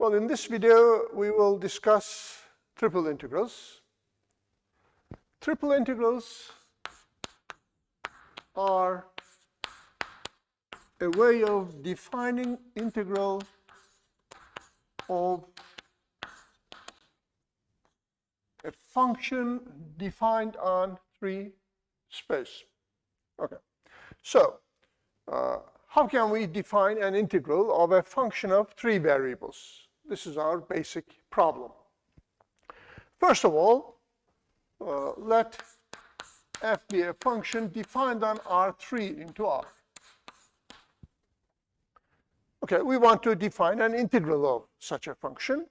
Well, in this video, we will discuss triple integrals. Triple integrals are a way of defining integral of a function defined on 3 space. Okay, so how can we define an integral of a function of 3 variables? This is our basic problem. First of all, let f be a function defined on R3 into R. Okay, we want to define an integral of such a function.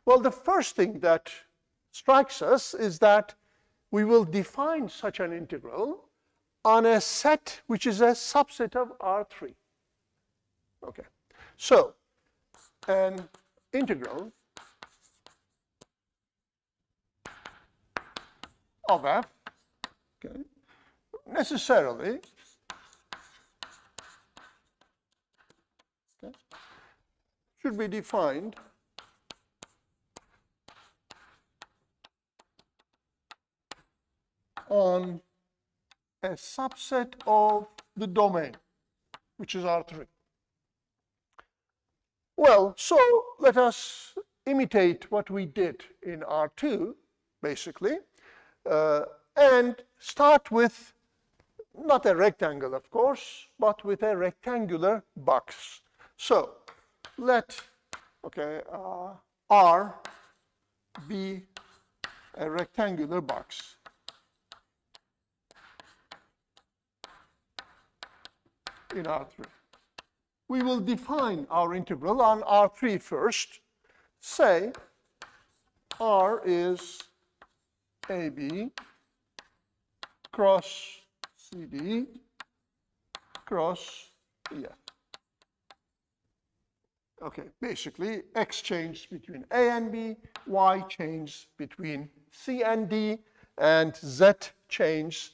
Well, the first thing that strikes us is that we will define such an integral on a set which is a subset of R3. Okay, so an integral of f, okay, necessarily should be defined on a subset of the domain, which is R3. Well, so let us imitate what we did in R2, basically, and start with not a rectangle, of course, but with a rectangular box. So let, okay, R be a rectangular box. In R3. We will define our integral on R3 first. Say R is AB cross CD cross EF. Okay, basically X changed between A and B, Y changed between C and D, and Z changed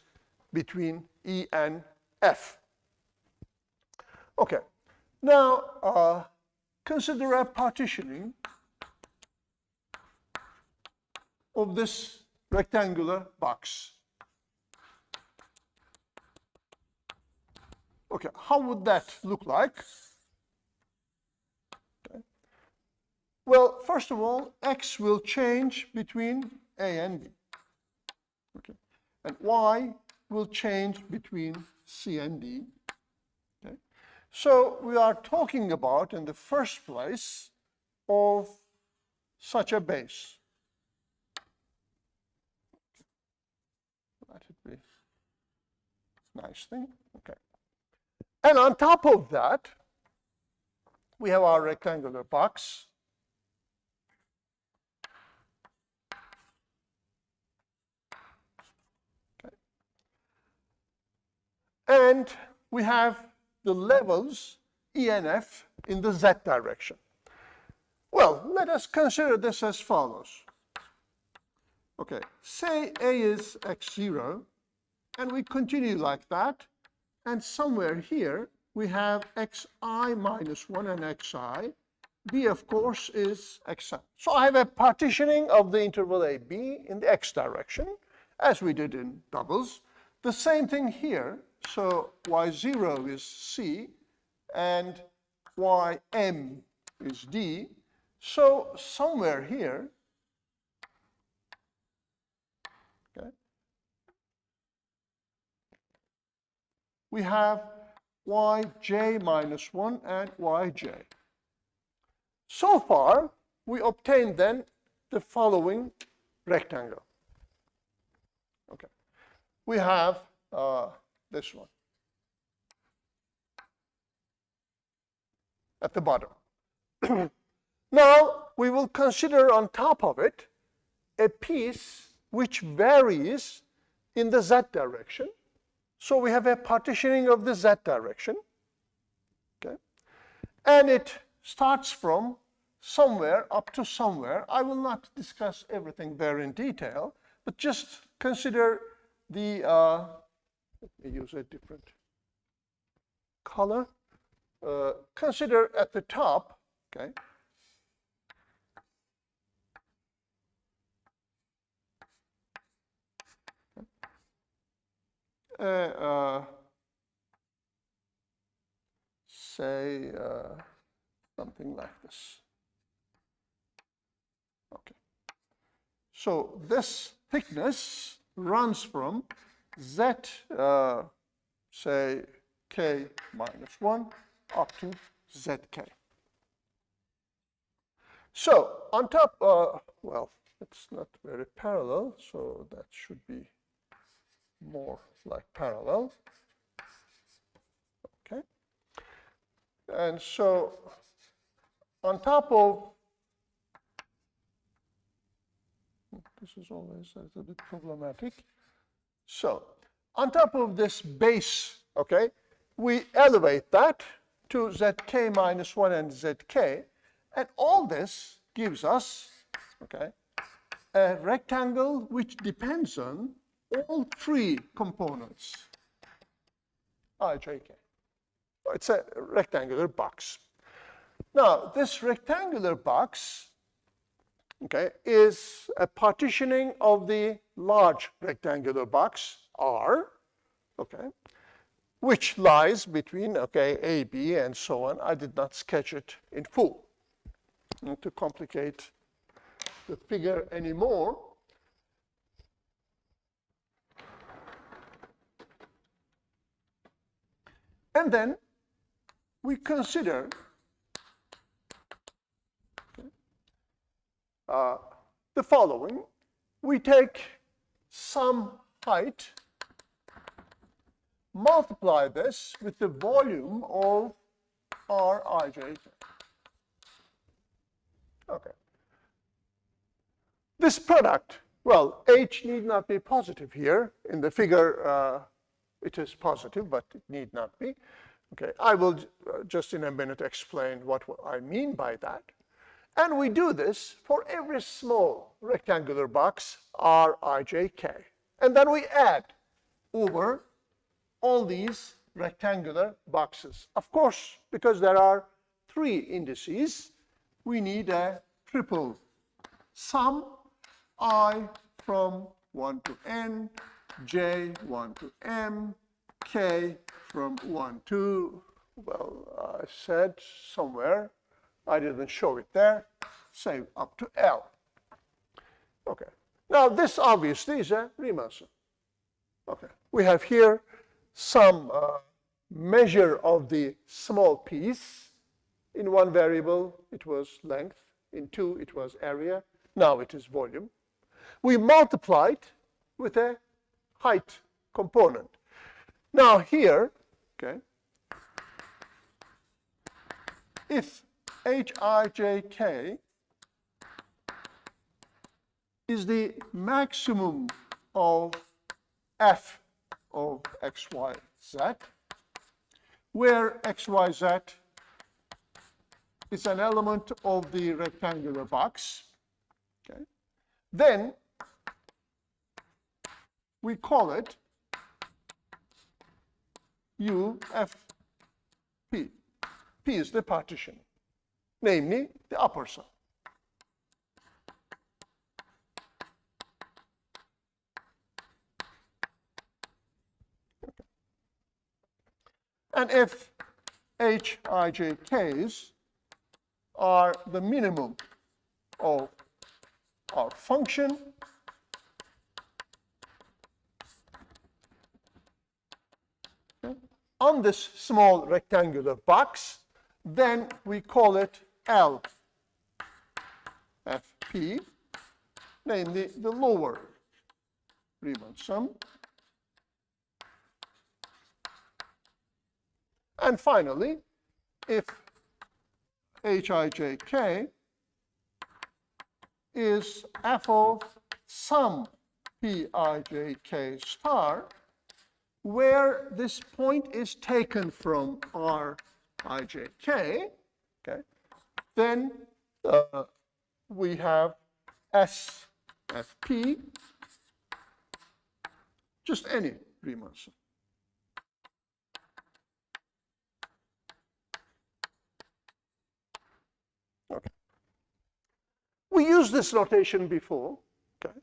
between E and F. Okay, now consider a partitioning of this rectangular box. Okay, how would that look like? Okay. Well, first of all, X will change between A and B. Okay, and Y will change between C and D. So we are talking about, in the first place, of such a base. Let it be a nice thing. Okay. And on top of that, we have our rectangular box. Okay. And we have the levels E and F in the Z direction. Well, let us consider this as follows. Okay, say A is x0, and we continue like that, and somewhere here we have xi minus 1 and xi. B, of course, is xi. So I have a partitioning of the interval AB in the x direction, as we did in doubles. The same thing here. So y0 is C and ym is D. So somewhere here, okay, we have yj minus 1 and yj. So far, we obtained then the following rectangle. Okay, we have this one at the bottom. Now we will consider on top of it a piece which varies in the Z direction. So we have a partitioning of the Z direction. Okay, and it starts from somewhere up to somewhere. I will not discuss everything there in detail, but just consider the let me use a different color. Consider at the top, okay, say something like this. Okay. So this thickness runs from z, say k minus 1 up to zk. So on top, well, it's not very parallel, so that should be more like parallel. Okay. And so on top of, this is always a little bit problematic. So on top of this base, okay, we elevate that to zk minus 1 and zk, and all this gives us, okay, a rectangle which depends on all three components, ijk. It's a rectangular box. Now, this rectangular box, okay, is a partitioning of the large rectangular box, R, okay, which lies between, okay, A, B, and so on. I did not sketch it in full to complicate the figure anymore. And then we consider the following. We take some height, multiply this with the volume of Rij. Okay. This product, well, H need not be positive here. In the figure, it is positive, but it need not be. Okay, I will just in a minute explain what I mean by that. And we do this for every small rectangular box, Rijk. And then we add over all these rectangular boxes. Of course, because there are three indices, we need a triple sum, I from 1 to n, j 1 to m, k from 1 to, well, I said somewhere, I didn't show it there, say up to L. Okay. Now this obviously is a Riemann sum. Okay. We have here some measure of the small piece. In one variable it was length, in two it was area, now it is volume. We multiply it with a height component. Now here, okay, if Hij is the maximum of f of x, y, z, where x, y, z is an element of the rectangular box, okay, then we call it UFP. P is the partition, namely the upper sum. Okay. And if Hijk's are the minimum of our function, okay, on this small rectangular box, then we call it LFP, namely the lower Riemann sum. And finally, if Hij is f of some Pijk star, where this point is taken from Rijk, okay, then we have SFP, just any Riemann sum. Okay. We used this notation before. Okay.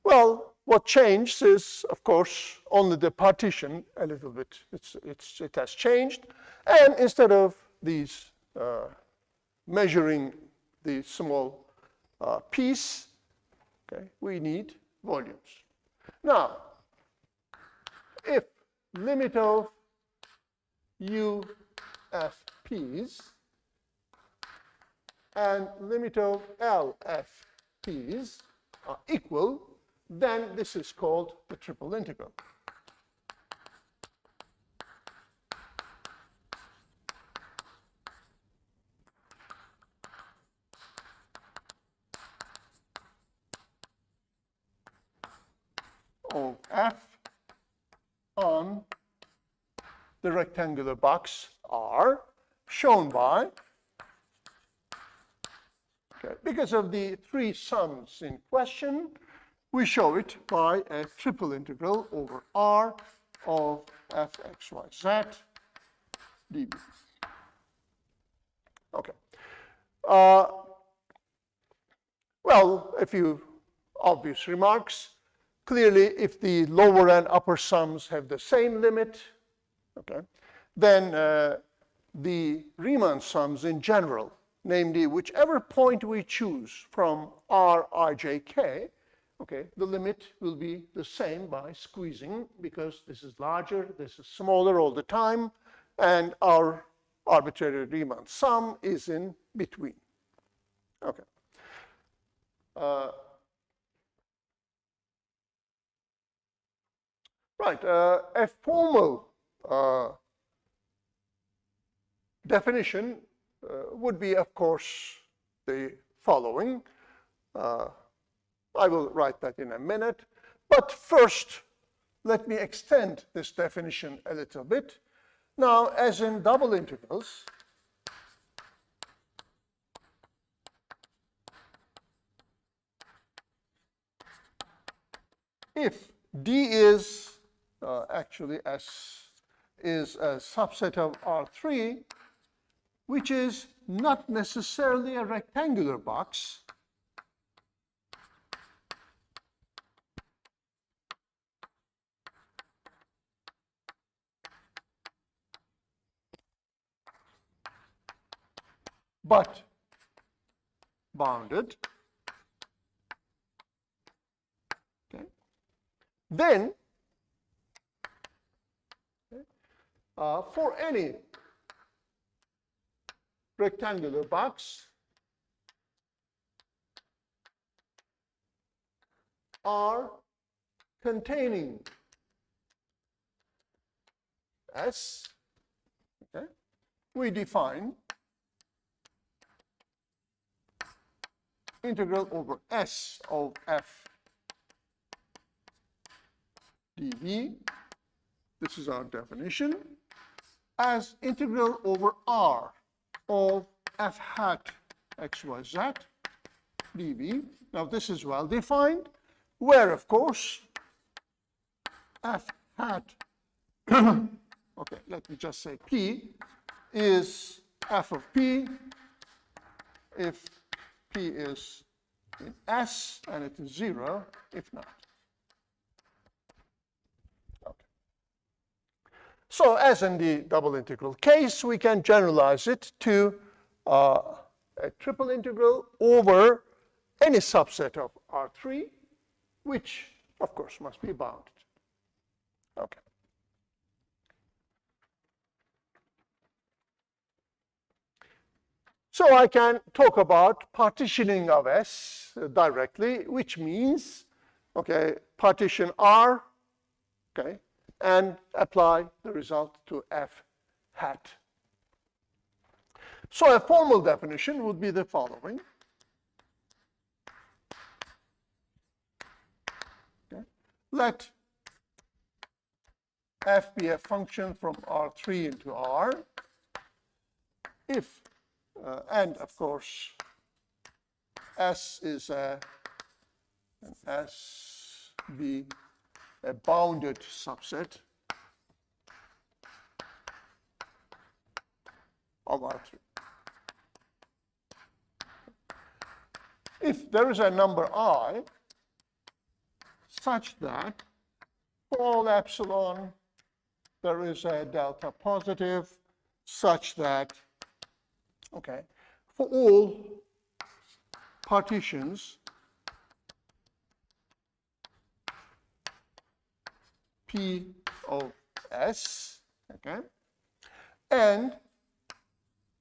Well, what changed is, of course, only the partition a little bit. It has changed. And instead of these measuring the small piece, okay, we need volumes. Now, if limit of u f p's and limit of L f p's are equal, then this is called the triple integral. Of f on the rectangular box R, shown by, okay, because of the three sums in question, we show it by a triple integral over R of fxyz dv. Okay. Well, a few obvious remarks. Clearly, if the lower and upper sums have the same limit, okay, then the Riemann sums in general, namely whichever point we choose from R, I, J, K, okay, the limit will be the same by squeezing, because this is larger, this is smaller all the time, and our arbitrary Riemann sum is in between. Okay. Right, a formal definition would be, of course, the following. I will write that in a minute. But first, let me extend this definition a little bit. Now, as in double integrals, if D is actually is a subset of R3, which is not necessarily a rectangular box, but bounded, okay, then for any rectangular box, R containing S, okay, we define integral over S of f dv, this is our definition, as integral over R of f hat xyz dv. Now this is well defined, where of course f hat, okay, let me just say P is f of P if P is in S and it is 0 if not. Okay. So as in the double integral case, we can generalize it to a triple integral over any subset of R3, which of course must be bounded. Okay. So I can talk about partitioning of S directly, which means, okay, partition R, okay, and apply the result to f hat. So a formal definition would be the following. Okay. Let f be a function from R3 into R if and of course, S is an S be a bounded subset of R3. If there is a number I such that for all epsilon, there is a delta positive such that, okay, for all partitions P of S, okay, and,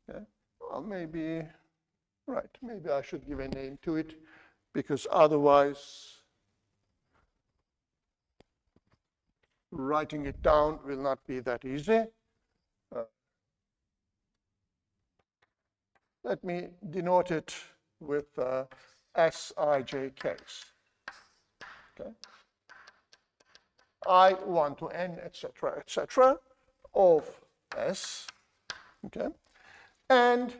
okay, well, maybe, right, maybe I should give a name to it, because otherwise writing it down will not be that easy. Let me denote it with Sijks. Okay. I1 to n, etc., of S. Okay. And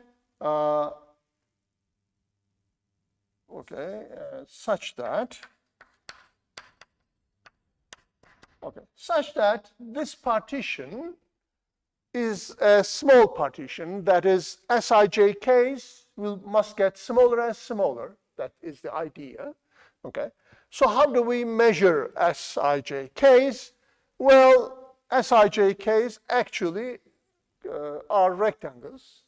such that this partition is a small partition, that is, Sijks must get smaller and smaller. That is the idea. Okay. So how do we measure Sijks? Well, Sijks actually are rectangles,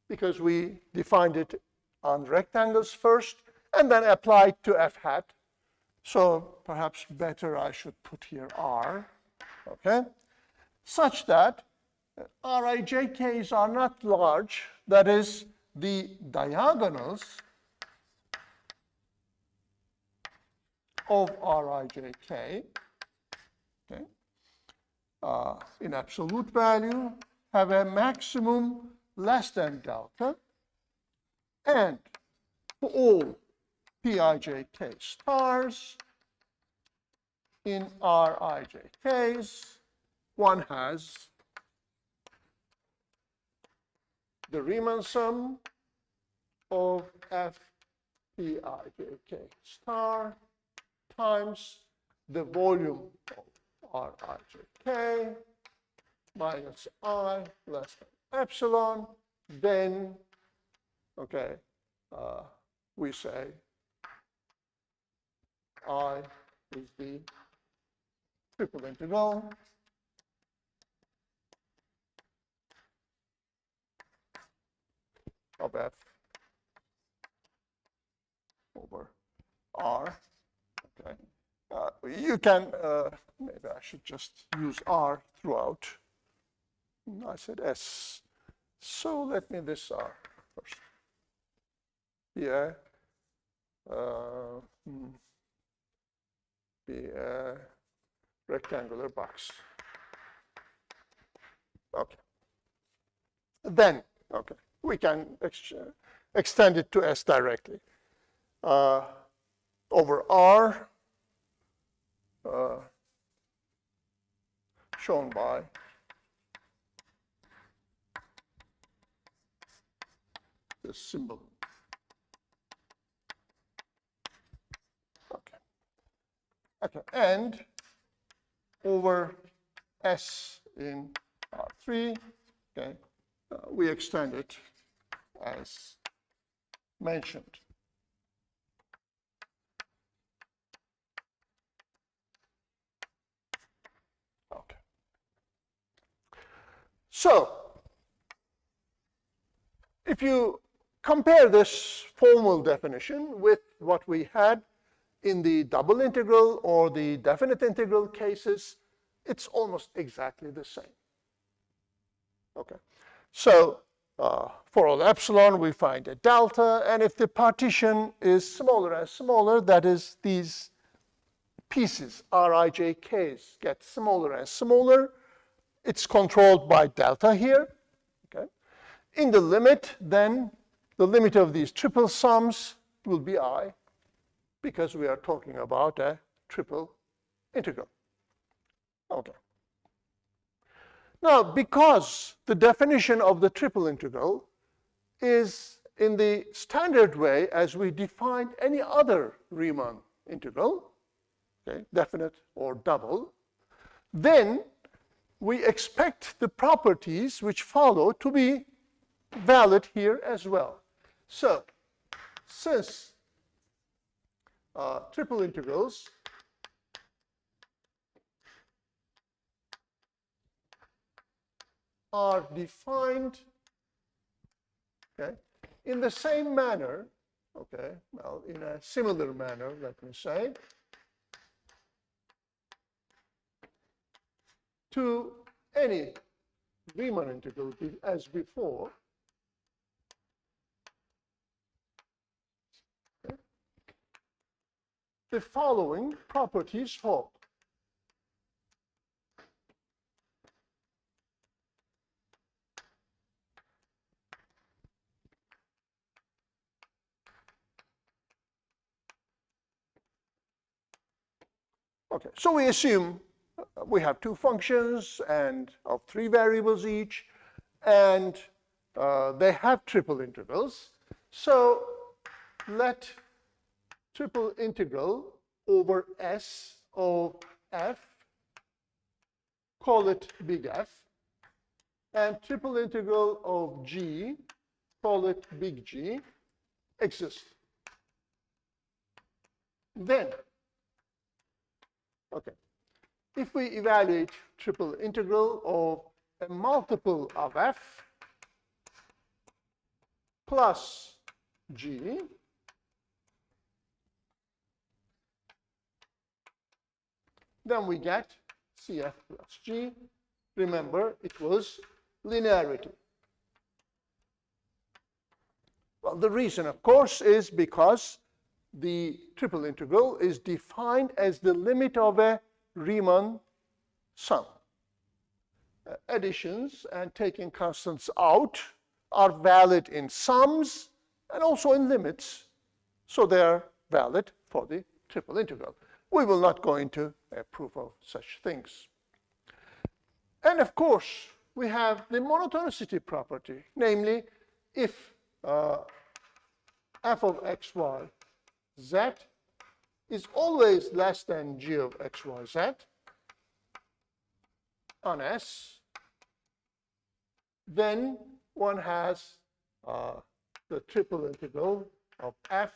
because we defined it on rectangles first and then applied to f hat. So perhaps better I should put here R, okay, such that Rijks are not large, that is, the diagonals of Rijk, okay, in absolute value have a maximum less than delta, and for all Pijk stars in Rijks, one has the Riemann sum of f Pijk star times the volume of Rijk minus I less than epsilon. Then, okay, we say I is the triple integral of f over R. Okay. You can, maybe I should just use R throughout. I said S. So let me this R first. Yeah. Be a rectangular box. Okay. Then, okay, we can extend it to S directly. Over R, shown by this symbol. Okay. Okay, and over S in R3, okay, we extend it as mentioned. Okay. So, if you compare this formal definition with what we had in the double integral or the definite integral cases, it's almost exactly the same. Okay. So, for all epsilon, we find a delta, and if the partition is smaller and smaller, that is, these pieces, Rijks, get smaller and smaller, it's controlled by delta here. Okay. In the limit, then, the limit of these triple sums will be I, because we are talking about a triple integral. Okay. Now, because the definition of the triple integral is in the standard way as we defined any other Riemann integral, okay, definite or double, then we expect the properties which follow to be valid here as well. So, since triple integrals are defined, okay, in the same manner, okay, well, in a similar manner, let me say, to any Riemann integral as before. Okay. The following properties hold. Okay, so we assume we have two functions and of three variables each, and they have triple integrals. So let triple integral over S of f, call it big F, and triple integral of G, call it big G, exist. Then, okay, if we evaluate triple integral of a multiple of f plus G, then we get CF plus G. Remember, it was linearity. Well, the reason, of course, is because the triple integral is defined as the limit of a Riemann sum. Additions and taking constants out are valid in sums and also in limits, so they are valid for the triple integral. We will not go into a proof of such things. And of course, we have the monotonicity property, namely, if f of x, y, z is always less than g of x, y, z on S, then one has the triple integral of f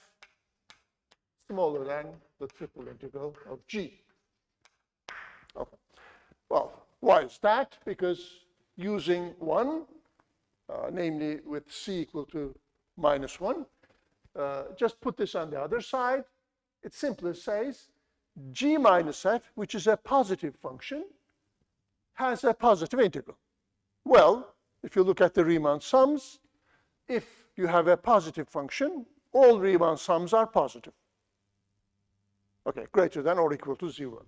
smaller than the triple integral of g. Okay. Well, why is that? Because using 1, namely with c equal to minus 1, just put this on the other side. It simply says g minus f, which is a positive function, has a positive integral. Well, if you look at the Riemann sums, if you have a positive function, all Riemann sums are positive. Okay, greater than or equal to 0.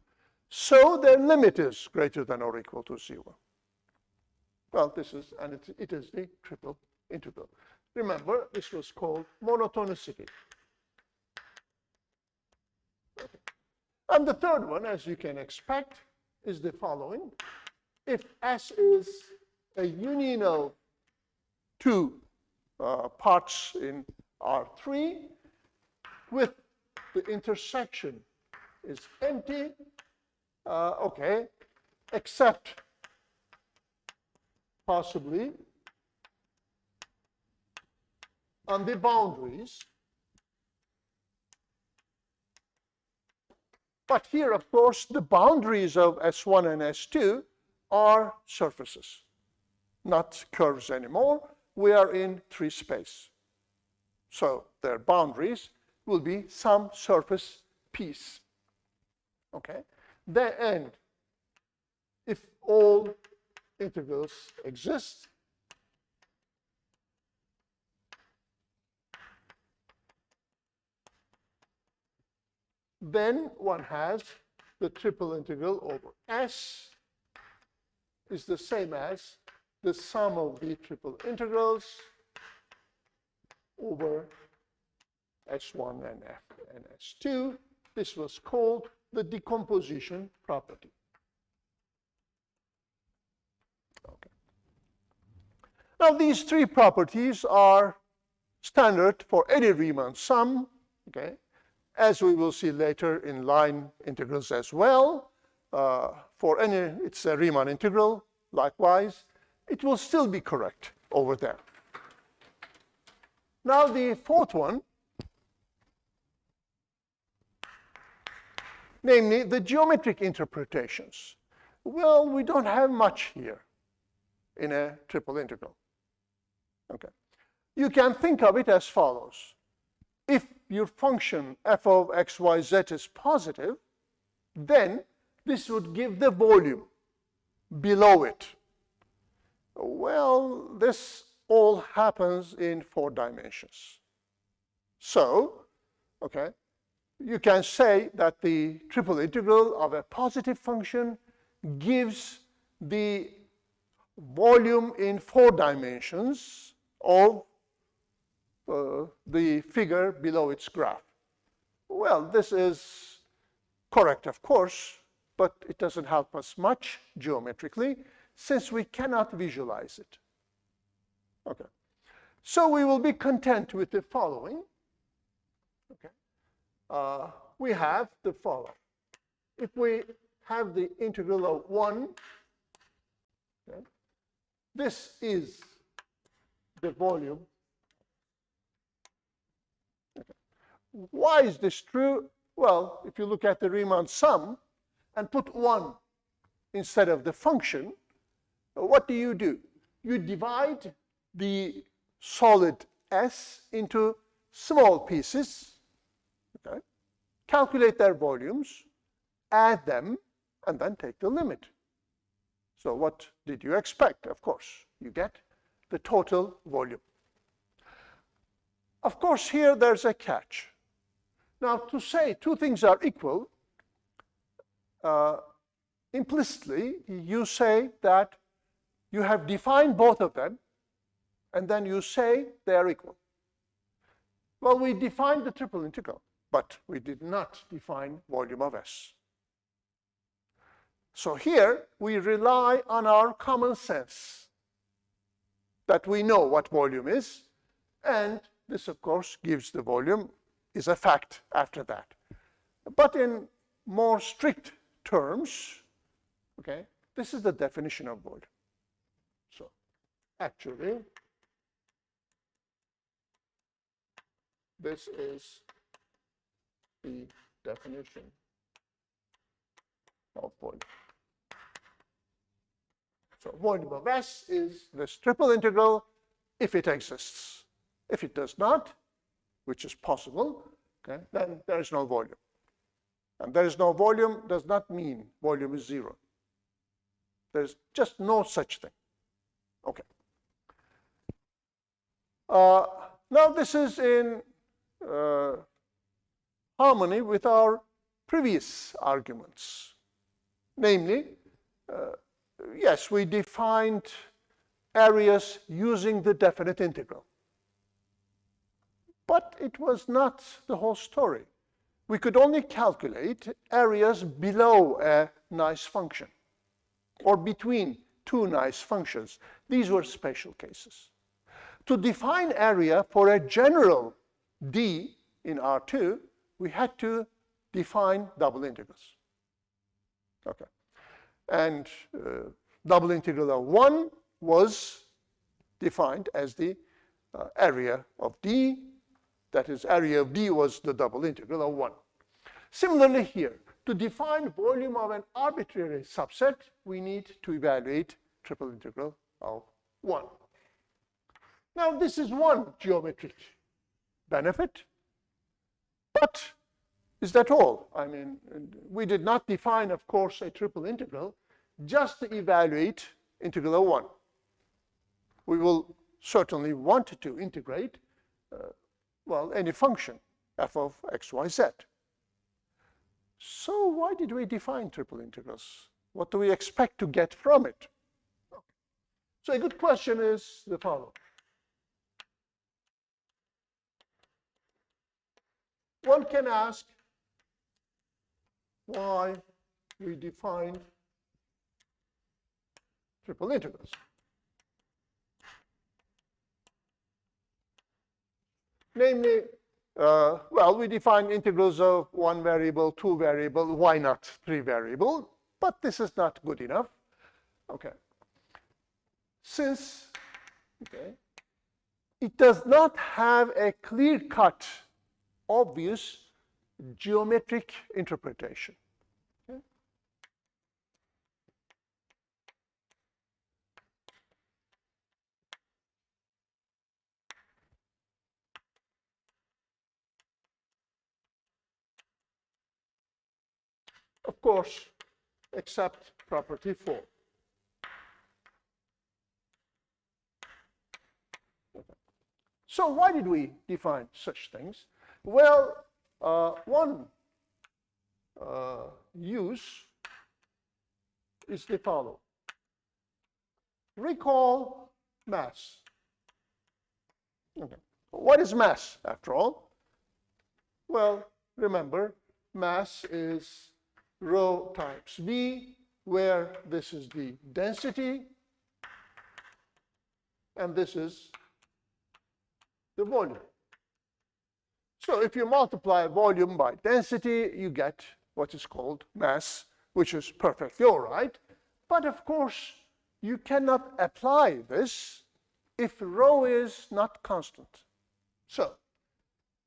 So their limit is greater than or equal to 0. Well, this is, and it is the triple integral. Remember, this was called monotonicity. Okay. And the third one, as you can expect, is the following. If S is a union of two parts in R3 with the intersection is empty, okay, except possibly on the boundaries. But here, of course, the boundaries of S1 and S2 are surfaces, not curves anymore. We are in 3 space. So their boundaries will be some surface piece. Okay? And if all integrals exist, then one has the triple integral over S is the same as the sum of the triple integrals over S1 and F and S2. This was called the decomposition property. Okay. Now, these 3 properties are standard for any Riemann sum, okay? As we will see later in line integrals as well. For any, it's a Riemann integral, likewise, it will still be correct over there. Now, the fourth one, namely the geometric interpretations. Well, we don't have much here. in a triple integral. Okay. You can think of it as follows. If your function f of x, y, z is positive, then this would give the volume below it. Well, this all happens in 4 dimensions. So, okay, you can say that the triple integral of a positive function gives the volume in 4 dimensions of the figure below its graph. Well, this is correct, of course, but it doesn't help us much geometrically since we cannot visualize it. Okay. So we will be content with the following. Okay. We have the following. If we have the integral of 1, okay, this is the volume. Okay. Why is this true? Well, if you look at the Riemann sum and put 1 instead of the function, what do? You divide the solid S into small pieces, okay, calculate their volumes, add them, and then take the limit. So what did you expect? Of course, you get the total volume. Of course, here there's a catch. Now, to say 2 things are equal, implicitly, you say that you have defined both of them, and then you say they are equal. Well, we defined the triple integral, but we did not define volume of S. So here, we rely on our common sense that we know what volume is, and this, of course, gives the volume, is a fact after that. But in more strict terms, okay, this is the definition of volume. So actually, this is the definition of volume. So volume of S is this triple integral if it exists. If it does not, which is possible, okay, then there is no volume. And there is no volume does not mean volume is 0. There's just no such thing. Okay. Now this is in harmony with our previous arguments. Namely, yes, we defined areas using the definite integral. But it was not the whole story. We could only calculate areas below a nice function or between 2 nice functions. These were special cases. To define area for a general D in R2, we had to define double integrals. Okay. And double integral of 1 was defined as the area of D. That is, area of D was the double integral of 1. Similarly here, to define volume of an arbitrary subset, we need to evaluate triple integral of 1. Now, this is one geometric benefit, but is that all? I mean, we did not define, of course, a triple integral just to evaluate integral of 1. We will certainly want to integrate well, any function, f of x, y, z. So why did we define triple integrals? What do we expect to get from it? So a good question is the following. One can ask why we define triple integrals. Namely, well, we define integrals of 1 variable, 2 variable, why not 3 variable? But this is not good enough. Okay. Since, okay, it does not have a clear-cut, obvious geometric interpretation. Okay. of course, except property 4. So why did we define such things? Well, one use is the following. Recall mass. Okay. What is mass, after all? Well, remember, mass is rho times v, where this is the density, and this is the volume. So if you multiply volume by density, you get what is called mass, which is perfectly all right. But of course, you cannot apply this if rho is not constant. So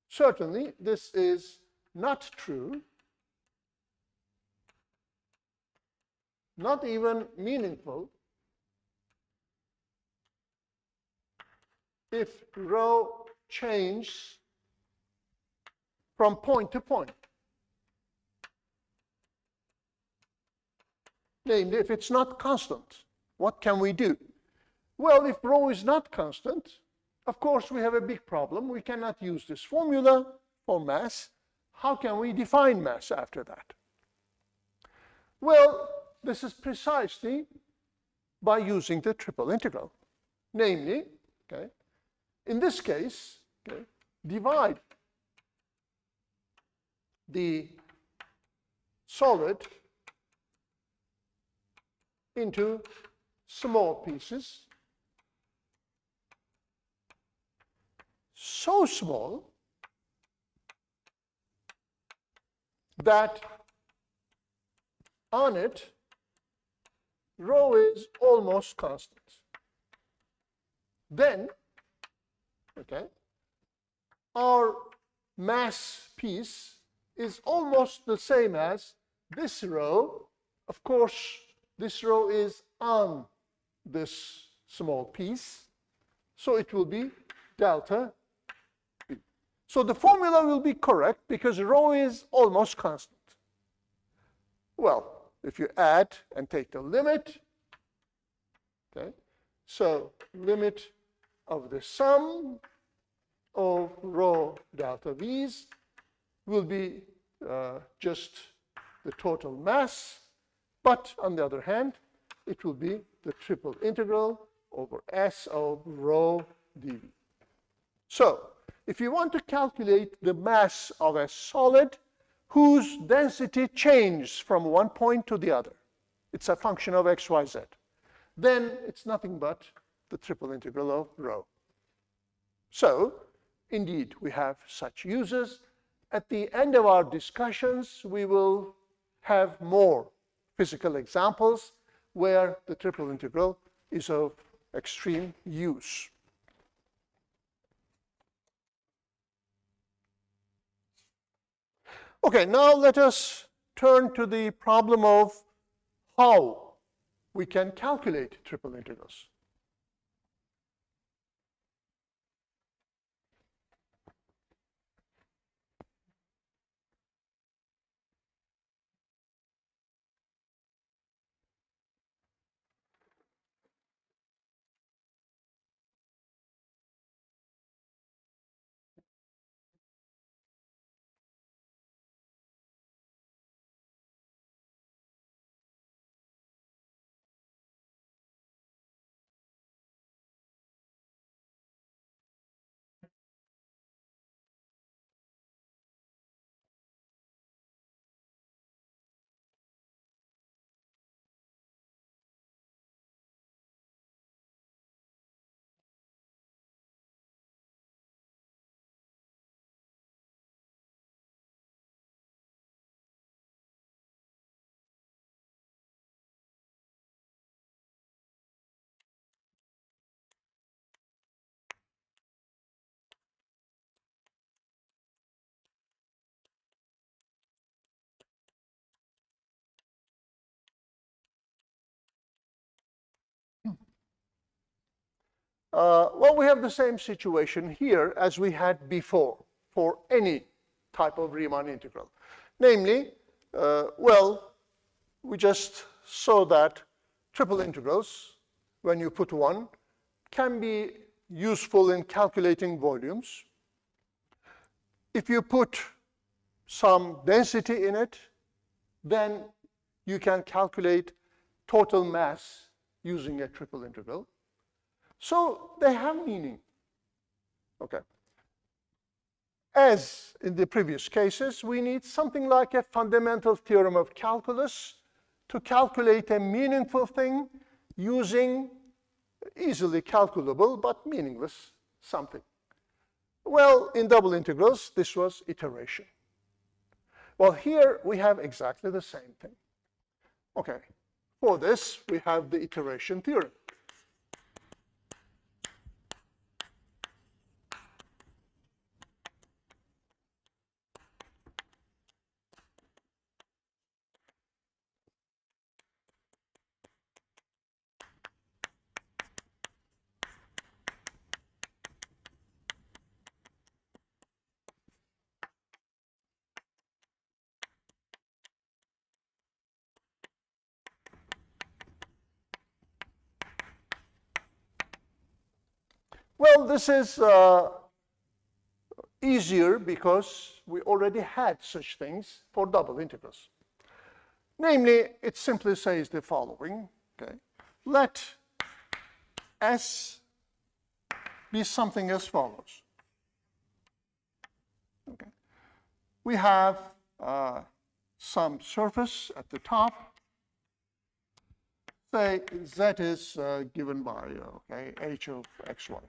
certainly this is not true, not even meaningful, if rho changes from point to point. Namely, if it's not constant, what can we do? Well, if rho is not constant, of course we have a big problem. We cannot use this formula for mass. How can we define mass after that? Well, this is precisely by using the triple integral. Namely, okay, in this case, okay, divide the solid into small pieces, so small that on it rho is almost constant. Then, okay, our mass piece is almost the same as this rho. Of course, this rho is on this small piece, so it will be delta B. So the formula will be correct because rho is almost constant. Well, if you add and take the limit, okay, so limit of the sum of rho delta V's will be just the total mass, but on the other hand, it will be the triple integral over S of rho dV. So, if you want to calculate the mass of a solid whose density changes from one point to the other, it's a function of x, y, z, then it's nothing but the triple integral of rho. So, indeed, we have such uses. At the end of our discussions, we will have more physical examples where the triple integral is of extreme use. Okay, now let us turn to the problem of how we can calculate triple integrals. Well, we have the same situation here as we had before for any type of Riemann integral. Namely, well, we just saw that triple integrals, when you put one, can be useful in calculating volumes. If you put some density in it, then you can calculate total mass using a triple integral. So they have meaning. Okay. As in the previous cases, we need something like a fundamental theorem of calculus to calculate a meaningful thing using easily calculable but meaningless something. Well, in double integrals, this was iteration. Well, here we have exactly the same thing. Okay, for this, we have the iteration theorem. Well, this is easier because we already had such things for double integrals. Namely, it simply says the following, okay? Let S be something as follows. Okay. We have some surface at the top. Say Z is given by H of xy,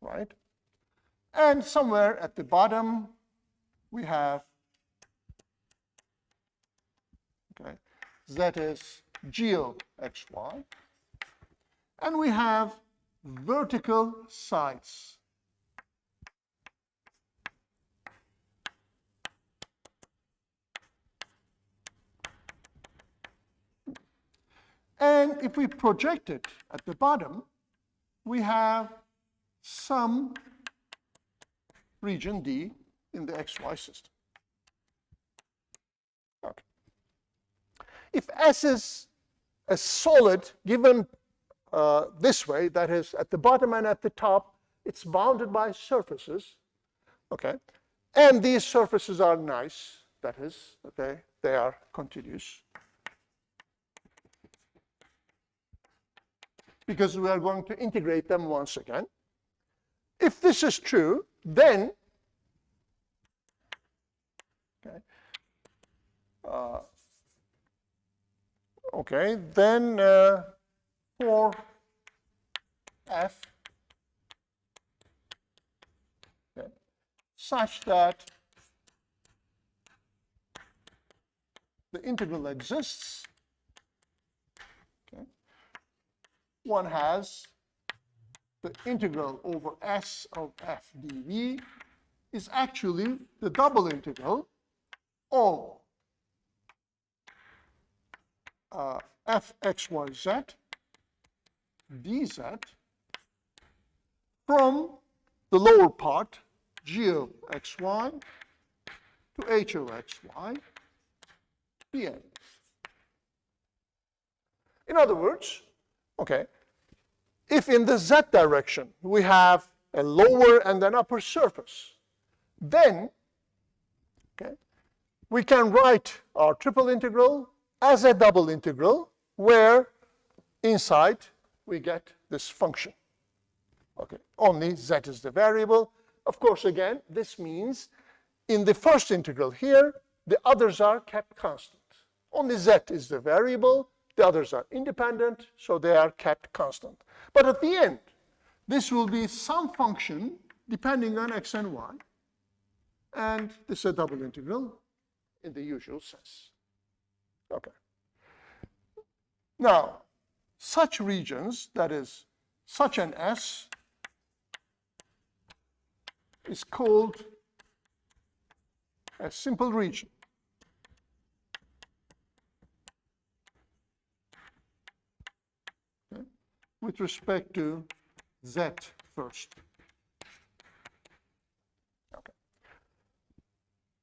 right? And somewhere at the bottom we have Z is G of xy, and we have vertical sides. And if we project it at the bottom, we have some region D in the xy system. Okay. If S is a solid given this way, that is at the bottom and at the top, it's bounded by surfaces, okay? And these surfaces are nice, that is, okay, they are continuous. Because we are going to integrate them once again. If this is true, then then for F such that the integral exists, one has the integral over S of f dv is actually the double integral of f x y z dz from the lower part g of xy to h of xy dn. In other words, okay, if in the z direction we have a lower and an upper surface, then we can write our triple integral as a double integral where inside we get this function. Okay, only z is the variable. Of course, again, this means in the first integral here, the others are kept constant. Only z is the variable. The others are independent, so they are kept constant. But at the end, this will be some function depending on x and y. And this is a double integral in the usual sense. Okay. Now, such regions, that is, such an S, is called a simple region. Okay. With respect to Z first. Okay.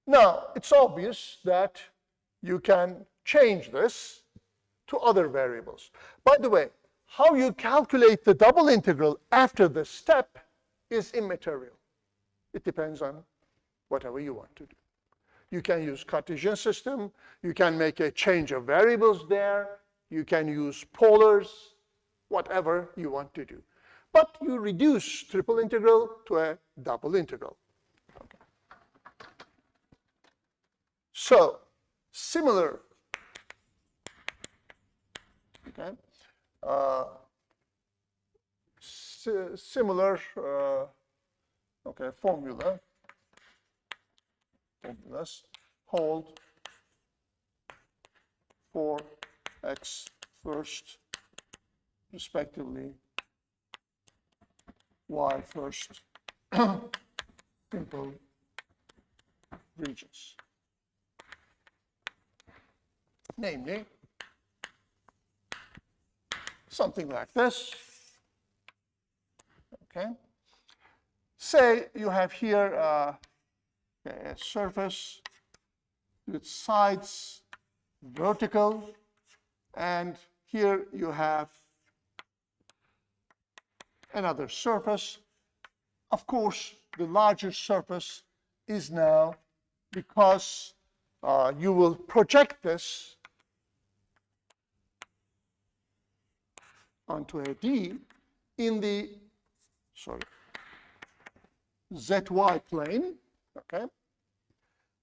Now, it's obvious that you can change this to other variables. By the way, how you calculate the double integral after this step is immaterial. It depends on whatever you want to do. You can use Cartesian system, you can make a change of variables there, you can use polars, whatever you want to do. But you reduce triple integral to a double integral. Okay. So, similar, okay, similar, okay, formulas hold for x first, respectively, y first, simple regions. Namely, something like this. Okay. Say you have here a surface with sides vertical, and here you have another surface. Of course, the larger surface is now, because you will project this onto a D in the ZY plane. Okay,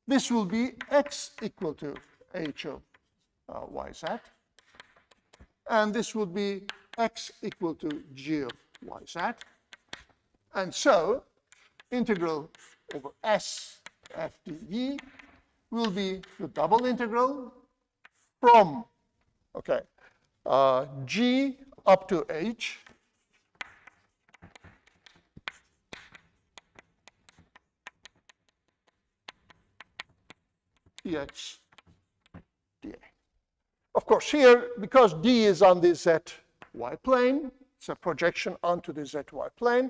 this will be x equal to h of yz, and this would be x equal to g of yz, and so integral over s f dv will be the double integral from g up to h dx dA. Of course, here, because D is on the ZY plane, it's a projection onto the ZY plane,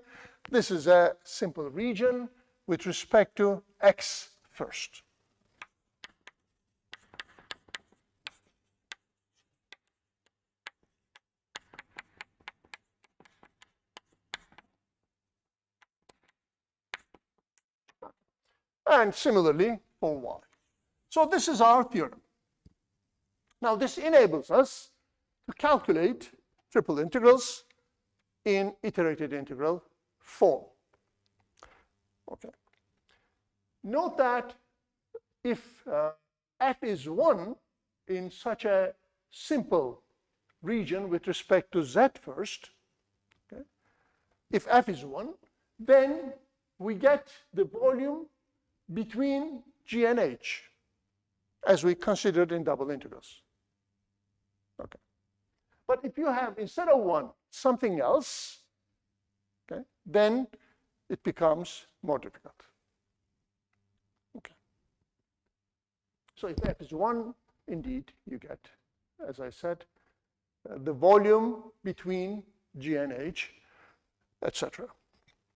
this is a simple region with respect to x first. And similarly for y. So this is our theorem. Now this enables us to calculate triple integrals in iterated integral form. Okay. Note that if f is 1 in such a simple region with respect to z first, okay, if f is 1, then we get the volume between g and h, as we considered in double integrals. Okay. But if you have, instead of 1, something else, okay, then it becomes more difficult. Okay. So if f is 1, indeed, you get, as I said, the volume between g and h, etc.